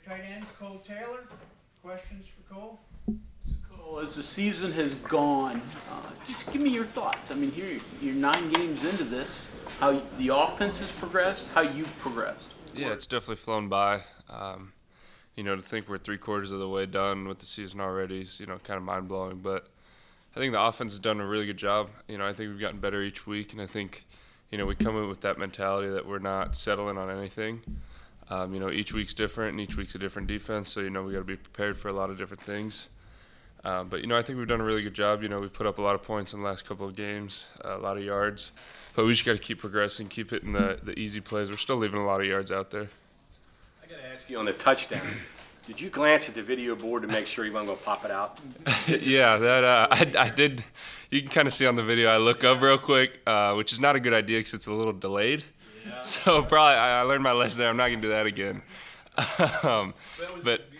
tight end, Kole Taylor. Questions for Kole? Cole, as the season has gone, just give me your thoughts. I mean, here you're 9 games into this. How the offense has progressed, how you've progressed. Yeah, it's definitely flown by. To think we're 3/4 of the way done with the season already is, kind of mind-blowing. But I think the offense has done a really good job. I think we've gotten better each week, and I think, we come in with that mentality that we're not settling on anything. Each week's different, and each week's a different defense, so, we got to be prepared for a lot of different things. But I think we've done a really good job. We've put up a lot of points in the last couple of games, a lot of yards. But we just got to keep progressing, keep hitting the easy plays. We're still leaving a lot of yards out there. I got to ask you on the touchdown. Did you glance at the video board to make sure you weren't going to pop it out? Yeah, I did. You can kind of see on the video I look up real quick, which is not a good idea because it's a little delayed. Yeah. So probably I learned my lesson there. I'm not going to do that again. But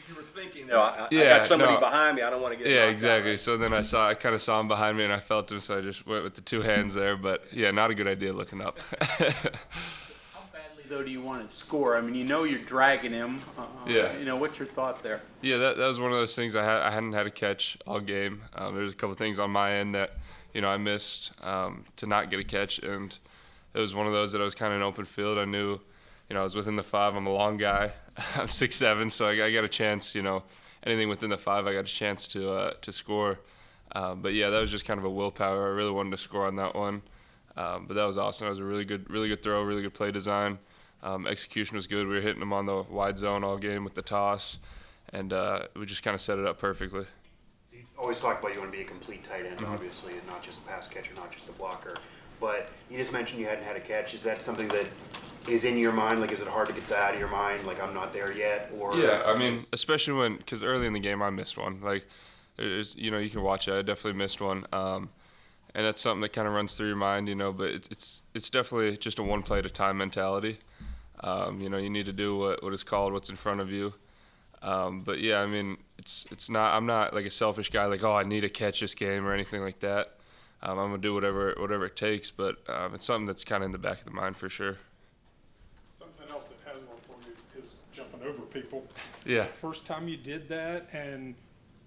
you were thinking, I got somebody behind me. I don't want to get Yeah, exactly. Right? So then I kind of saw him behind me, and I felt him, so I just went with the 2 hands there. But, yeah, not a good idea looking up. Though, do you want to score? I mean, you're dragging him. Yeah. What's your thought there? Yeah, that was one of those things I hadn't had a catch all game. There's a couple things on my end that, I missed to not get a catch, and it was one of those that I was kind of in open field. I knew, I was within the 5. I'm a long guy. I'm 6'7", so I got a chance. Anything within the 5, I got a chance to score. But yeah, that was just kind of a willpower. I really wanted to score on that one. But that was awesome. It was a really good throw, really good play design. Execution was good. We were hitting them on the wide zone all game with the toss, and we just kind of set it up perfectly. You always talk about you want to be a complete tight end, obviously, and not just a pass catcher, not just a blocker. But you just mentioned you hadn't had a catch. Is that something that is in your mind? Like, is it hard to get that out of your mind? Like, I'm not there yet? Or yeah, I mean, especially because early in the game I missed one. Like, you can watch it. I definitely missed one. And that's something that kind of runs through your mind, but it's definitely just a one play at a time mentality. You need to do what is called what's in front of you. But yeah, I mean, it's not. I'm not like a selfish guy. Like, I need to catch this game or anything like that. I'm gonna do whatever it takes. But it's something that's kind of in the back of the mind for sure. Something else that has worked for you is jumping over people. Yeah. First time you did that, and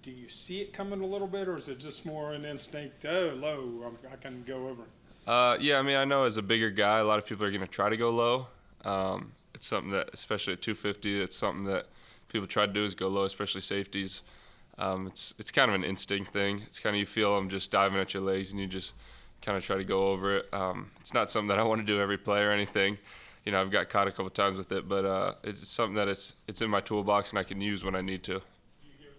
do you see it coming a little bit, or is it just more an instinct? Oh, low, I can go over. Yeah, I mean, I know as a bigger guy, a lot of people are gonna try to go low. It's something that, especially at 250, it's something that people try to do is go low, especially safeties. It's kind of an instinct thing. It's kind of you feel them just diving at your legs, and you just kind of try to go over it. It's not something that I want to do every play or anything. I've got caught a couple times with it, but it's something that it's in my toolbox and I can use when I need to. Do you hear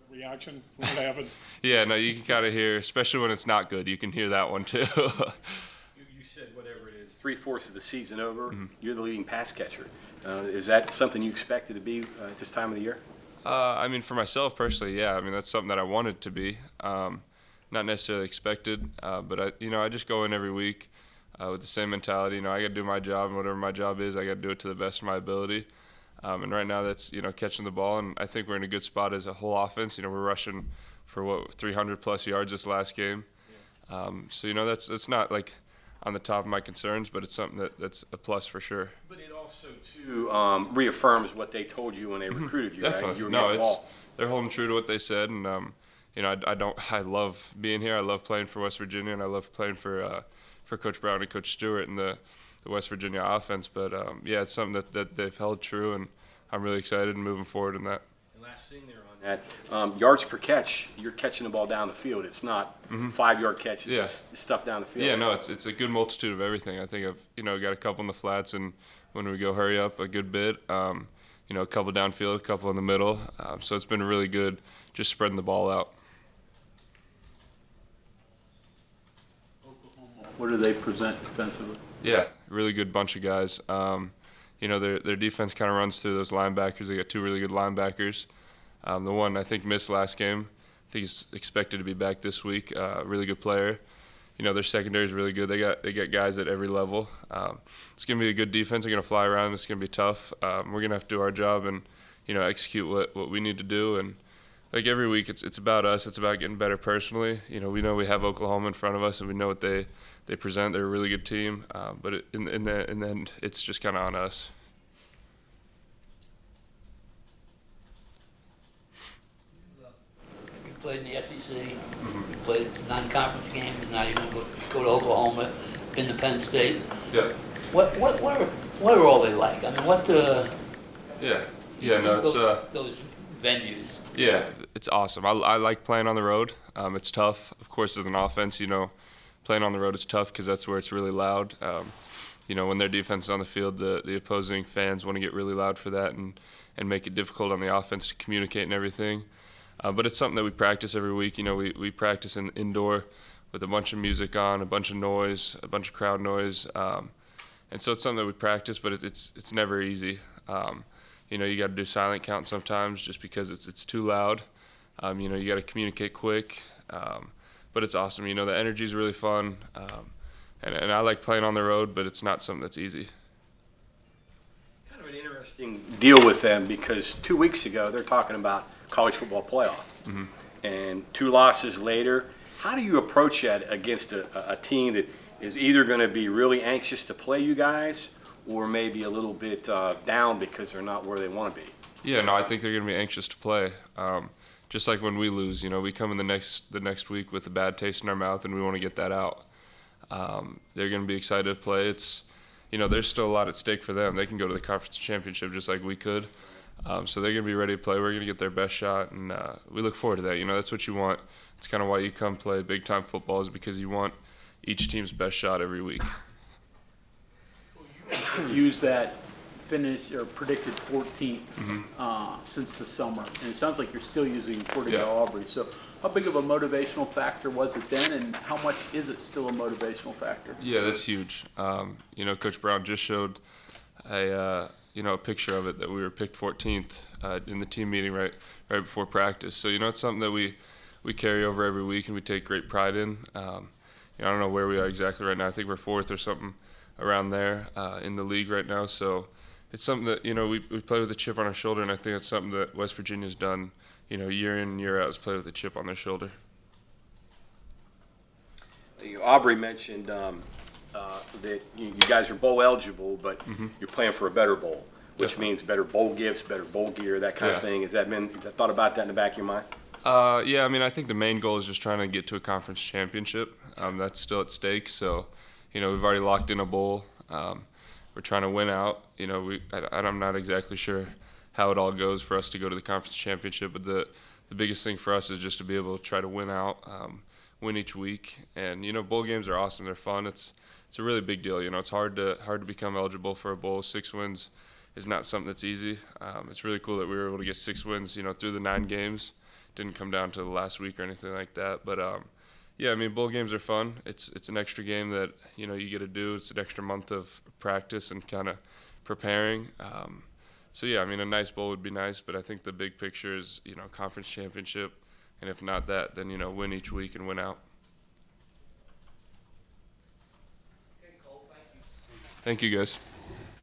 the reaction when it happens? Yeah, no, you can kind of hear, especially when it's not good. You can hear that one too. You said whatever it is, 3/4 of the season over. Mm-hmm. You're the leading pass catcher. Is that something you expected to be at this time of the year? I mean, for myself personally, yeah. I mean, that's something that I wanted to be. Not necessarily expected, but I just go in every week with the same mentality. I got to do my job, and whatever my job is, I got to do it to the best of my ability. And right now, that's catching the ball, and I think we're in a good spot as a whole offense. We're rushing for 300 plus yards this last game. Yeah. So that's not like on the top of my concerns, but it's something that's a plus for sure. But it also too reaffirms what they told you when they recruited you. Definitely. Right? They're holding true to what they said, and I love being here. I love playing for West Virginia, and I love playing for Coach Brown and Coach Stewart and the West Virginia offense. But yeah, it's something that they've held true, and I'm really excited and moving forward in that. And last thing there on that, yards per catch, you're catching the ball down the field. It's not 5-yard catches. Yeah. It's stuff down the field. Yeah, no, it's a good multitude of everything. I think I've got a couple in the flats, and when we go hurry up a good bit, a couple downfield, a couple in the middle. So it's been really good just spreading the ball out. What do they present defensively? Yeah, really good bunch of guys. Their defense kind of runs through those linebackers. They got 2 really good linebackers. The one I think missed last game, I think he's expected to be back this week. Really good player. Their secondary is really good. They got guys at every level. It's gonna be a good defense. They're gonna fly around. It's gonna be tough. We're gonna have to do our job and execute what we need to do. And like every week, it's about us. It's about getting better personally. We know we have Oklahoma in front of us, and we know what they present. They're a really good team. But in the end, it's just kind of on us. played in the SEC, you played non-conference games, now you're going to go to Oklahoma, been to Penn State. Yeah. What are all they like? I mean, No, it's those venues. Yeah, it's awesome. I like playing on the road. It's tough, of course, as an offense. Playing on the road is tough because that's where it's really loud. When their defense is on the field, the opposing fans want to get really loud for that and make it difficult on the offense to communicate and everything. But it's something that we practice every week. We practice indoor with a bunch of music on, a bunch of noise, a bunch of crowd noise. And so it's something that we practice, but it's never easy. You got to do silent count sometimes just because it's too loud. You got to communicate quick. But it's awesome. The energy is really fun. And I like playing on the road, but it's not something that's easy. Kind of an interesting deal with them because 2 weeks ago they're talking about college football playoff. And 2 losses later, how do you approach that against a team that is either going to be really anxious to play you guys or maybe a little bit down because they're not where they want to be? Yeah, no, I think they're going to be anxious to play. Just like when we lose, we come in the next week with a bad taste in our mouth and we want to get that out. They're going to be excited to play. It's, there's still a lot at stake for them. They can go to the conference championship just like we could. So they're going to be ready to play. We're going to get their best shot, and we look forward to that. That's what you want. It's kind of why you come play big-time football is because you want each team's best shot every week. Use that finish or predicted 14th since the summer, and it sounds like you're still using Portugal Aubrey. So how big of a motivational factor was it then, and how much is it still a motivational factor? Yeah, that's huge. Coach Brown just showed a picture of it that we were picked 14th in the team meeting right before practice. So it's something that we carry over every week and we take great pride in. I don't know where we are exactly right now. I think we're 4th or something around there in the league right now. So it's something that we play with a chip on our shoulder, and I think it's something that West Virginia's done year in and year out is play with a chip on their shoulder. Aubrey mentioned that you guys are bowl eligible, but you're playing for a better bowl, which means better bowl gifts, better bowl gear, that kind of thing. Have you thought about that in the back of your mind? I think the main goal is just trying to get to a conference championship. That's still at stake. So, we've already locked in a bowl. We're trying to win out. I'm not exactly sure how it all goes for us to go to the conference championship, but the biggest thing for us is just to be able to try to win out, win each week. And bowl games are awesome. They're fun. It's a really big deal. It's hard to become eligible for a bowl. 6 wins is not something that's easy. It's really cool that we were able to get 6 wins, through the 9 games. Didn't come down to the last week or anything like that. But bowl games are fun. It's an extra game that you get to do. It's an extra month of practice and kind of preparing. A nice bowl would be nice. But I think the big picture is conference championship, and if not that, then win each week and win out. Okay, Cole, thank you. Thank you, guys.